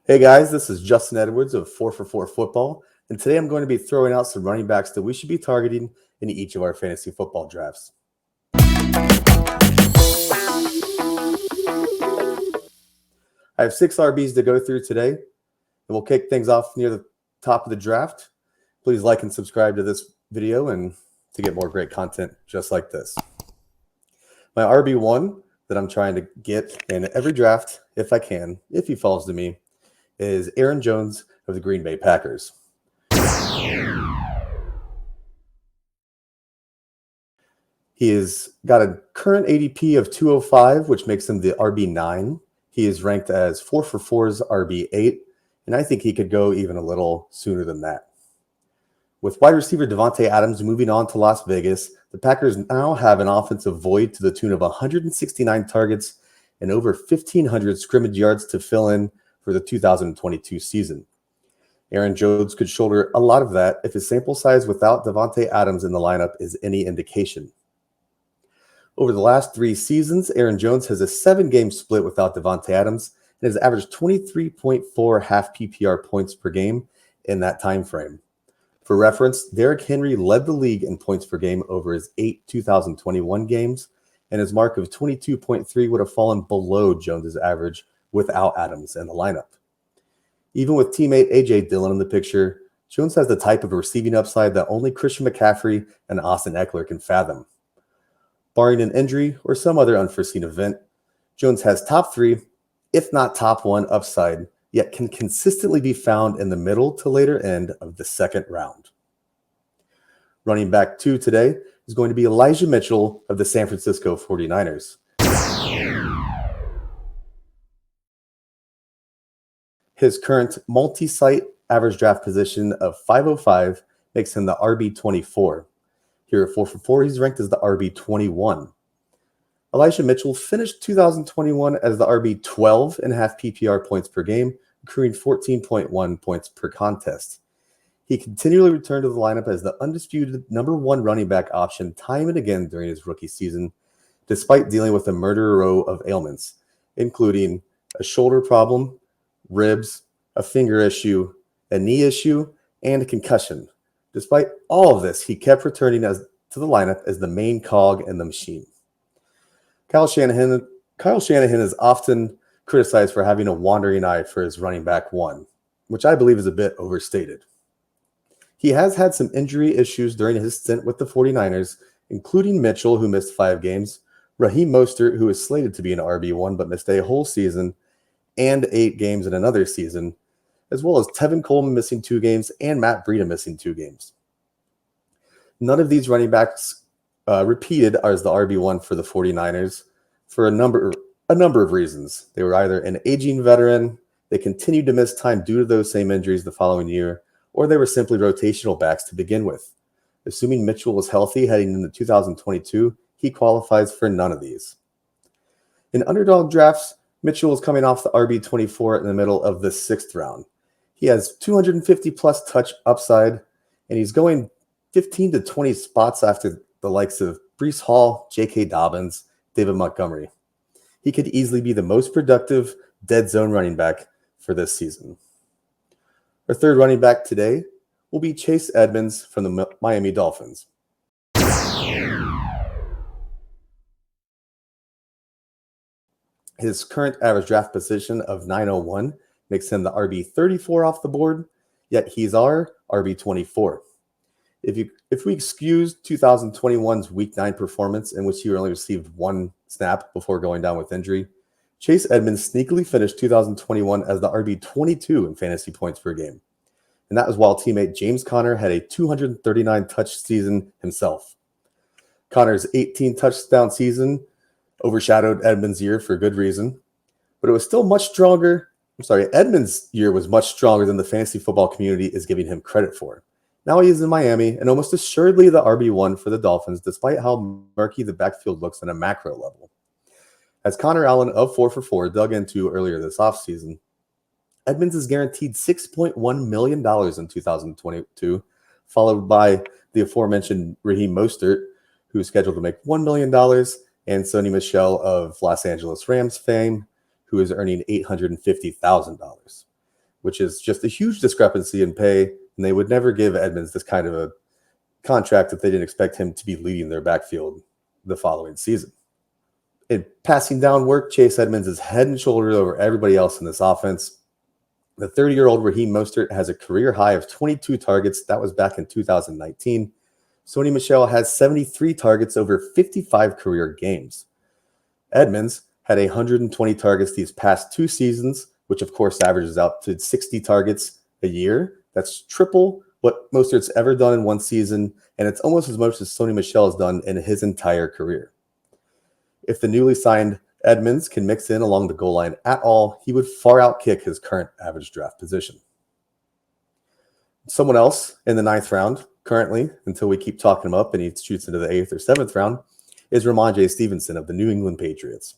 Hey guys, this is Justin Edwards of 4for4 Football, and today I'm going to be throwing out some running backs that we should be targeting in each of our fantasy football drafts. I have 6 RBs to go through today, and we'll kick things off near the top of the draft. Please like and subscribe to this video and to get more great content just like this. My RB1 that I'm trying to get in every draft, if I can, if he falls to me, is Aaron Jones of the Green Bay Packers. He has got a current ADP of 205, which makes him the RB9. He is ranked as 4for4's RB8, and I think he could go even a little sooner than that. With wide receiver Davante Adams moving on to Las Vegas, the Packers now have an offensive void to the tune of 169 targets and over 1,500 scrimmage yards to fill in for the 2022 season. Aaron Jones could shoulder a lot of that if his sample size without Davante Adams in the lineup is any indication. Over the last 3 seasons, Aaron Jones has a 7-game split without Davante Adams and has averaged 23.4 half PPR points per game in that time frame. For reference, Derrick Henry led the league in points per game over his 8 2021 games, and his mark of 22.3 would have fallen below Jones's average without Adams in the lineup. Even with teammate A.J. Dillon in the picture, Jones has the type of receiving upside that only Christian McCaffrey and Austin Eckler can fathom. Barring an injury or some other unforeseen event, Jones has top 3, if not top 1 upside, yet can consistently be found in the middle to later end of the second round. Running back 2 today is going to be Elijah Mitchell of the San Francisco 49ers. His current multi-site average draft position of 505 makes him the RB24. Here at 4for4, he's ranked as the RB21. Elijah Mitchell finished 2021 as the RB12 in half PPR points per game, accruing 14.1 points per contest. He continually returned to the lineup as the undisputed number 1 running back option time and again during his rookie season, despite dealing with a murder row of ailments, including a shoulder problem, ribs, a finger issue, a knee issue, and a concussion. Despite all of this, he kept returning to the lineup as the main cog in the machine. Kyle Shanahan is often criticized for having a wandering eye for his running back 1, which I believe is a bit overstated. He has had some injury issues during his stint with the 49ers, including Mitchell, who missed 5 games, Raheem Mostert, who is slated to be an RB1 but missed a whole season, and 8 games in another season, as well as Tevin Coleman missing 2 games and Matt Breida missing 2 games. None of these running backs repeated as the RB1 for the 49ers for a number of reasons. They were either an aging veteran, they continued to miss time due to those same injuries the following year, or they were simply rotational backs to begin with. Assuming Mitchell was healthy heading into 2022, he qualifies for none of these. In underdog drafts, Mitchell is coming off the RB24 in the middle of the 6th round. He has 250-plus touch upside, and he's going 15 to 20 spots after the likes of Breece Hall, J.K. Dobbins, David Montgomery. He could easily be the most productive dead zone running back for this season. Our third running back today will be Chase Edmonds from the Miami Dolphins. His current average draft position of 901 makes him the RB34 off the board, yet he's our RB24. If we excuse 2021's Week 9 performance, in which he only received 1 snap before going down with injury, Chase Edmonds sneakily finished 2021 as the RB22 in fantasy points per game. And that was while teammate James Conner had a 239-touch season himself. Conner's 18-touchdown season overshadowed Edmonds' year for good reason, but it was still much stronger. Edmonds' year was much stronger than the fantasy football community is giving him credit for. Now he is in Miami and almost assuredly the RB1 for the Dolphins, despite how murky the backfield looks on a macro level. As Connor Allen of 4for4 dug into earlier this offseason, Edmonds is guaranteed $6.1 million in 2022, followed by the aforementioned Raheem Mostert, who is scheduled to make $1 million, and Sony Michel of Los Angeles Rams fame, who is earning $850,000. which is just a huge discrepancy in pay, and they would never give Edmonds this kind of a contract if they didn't expect him to be leading their backfield the following season. In passing down work, Chase Edmonds is head and shoulders over everybody else in this offense. The 30-year-old Raheem Mostert has a career high of 22 targets. That was back in 2019. Sony Michel has 73 targets over 55 career games. Edmonds had 120 targets these past 2 seasons, which of course averages out to 60 targets a year. That's triple what Mostert's ever done in one season, and it's almost as much as Sony Michel has done in his entire career. If the newly signed Edmonds can mix in along the goal line at all, he would far outkick his current average draft position. Someone else in the 9th round, currently, until we keep talking him up and he shoots into the 8th or 7th round, is Rhamondre Stevenson of the New England Patriots.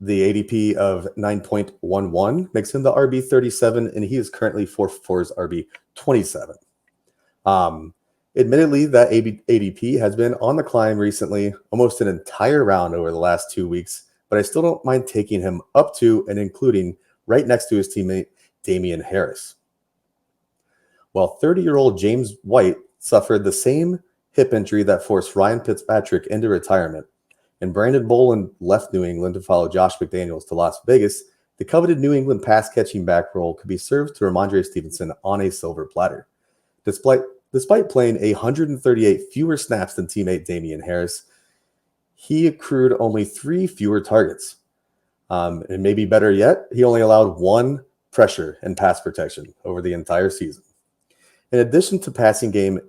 The ADP of 9.11 makes him the RB 37, and he is currently 4-4's RB 27. Admittedly, that ADP has been on the climb recently, almost an entire round over the last 2 weeks, but I still don't mind taking him up to and including right next to his teammate, Damien Harris. While 30-year-old James White suffered the same hip injury that forced Ryan Fitzpatrick into retirement, and Brandon Bolin left New England to follow Josh McDaniels to Las Vegas, the coveted New England pass-catching back role could be served to Rhamondre Stevenson on a silver platter. Despite playing 138 fewer snaps than teammate Damien Harris, he accrued only 3 fewer targets. And maybe better yet, he only allowed 1 pressure and pass protection over the entire season. In addition to passing game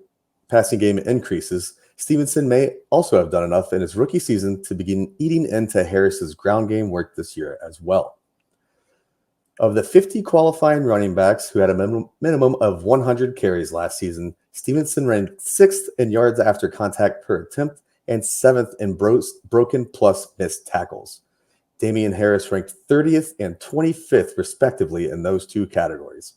increases, Stevenson may also have done enough in his rookie season to begin eating into Harris's ground game work this year as well. Of the 50 qualifying running backs who had a minimum of 100 carries last season, Stevenson ranked 6th in yards after contact per attempt and 7th in broken plus missed tackles. Damien Harris ranked 30th and 25th respectively in those 2 categories.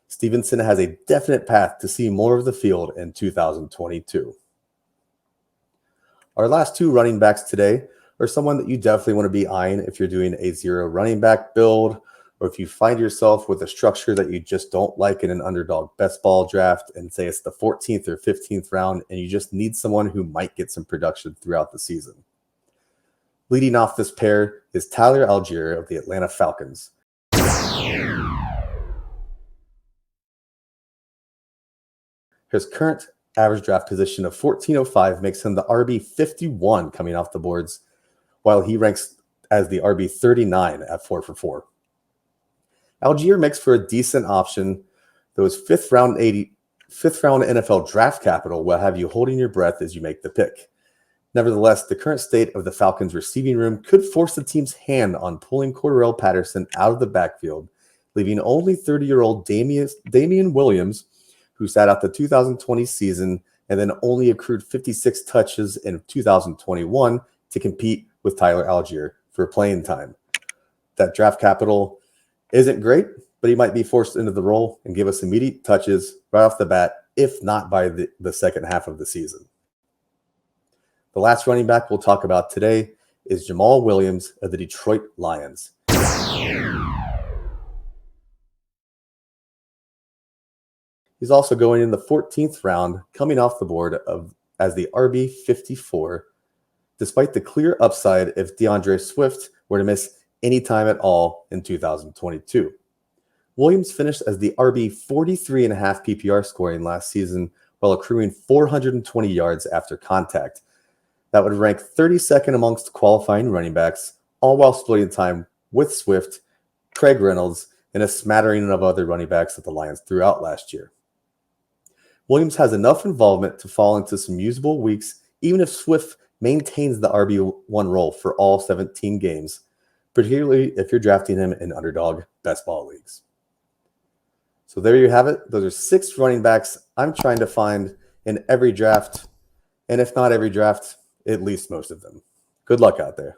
Stevenson has a definite path to see more of the field in 2022. Our last 2 running backs today are someone that you definitely want to be eyeing if you're doing a 0 running back build, or if you find yourself with a structure that you just don't like in an underdog best ball draft, and say it's the 14th or 15th round, and you just need someone who might get some production throughout the season. Leading off this pair is Tyler Allgeier of the Atlanta Falcons. His current average draft position of 1405 makes him the RB 51 coming off the boards, while he ranks as the RB 39 at 4-for-4. Allgeier makes for a decent option. Those fifth round NFL draft capital will have you holding your breath as you make the pick. Nevertheless, the current state of the Falcons' receiving room could force the team's hand on pulling Cordarrelle Patterson out of the backfield, leaving only 30-year-old Damian Williams, who sat out the 2020 season and then only accrued 56 touches in 2021, to compete with Tyler Allgeier for playing time. That draft capital isn't great, but he might be forced into the role and give us immediate touches right off the bat, if not by the second half of the season. The last running back we'll talk about today is Jamaal Williams of the Detroit Lions. He's also going in the 14th round, coming off the board as the RB 54, despite the clear upside if DeAndre Swift were to miss any time at all in 2022. Williams finished as the RB 43.5 PPR scoring last season while accruing 420 yards after contact. That would rank 32nd amongst qualifying running backs, all while splitting time with Swift, Craig Reynolds, and a smattering of other running backs that the Lions threw out last year. Williams has enough involvement to fall into some usable weeks, even if Swift maintains the RB1 role for all 17 games, particularly if you're drafting him in underdog best ball leagues. So there you have it. Those are 6 running backs I'm trying to find in every draft, and if not every draft, at least most of them. Good luck out there.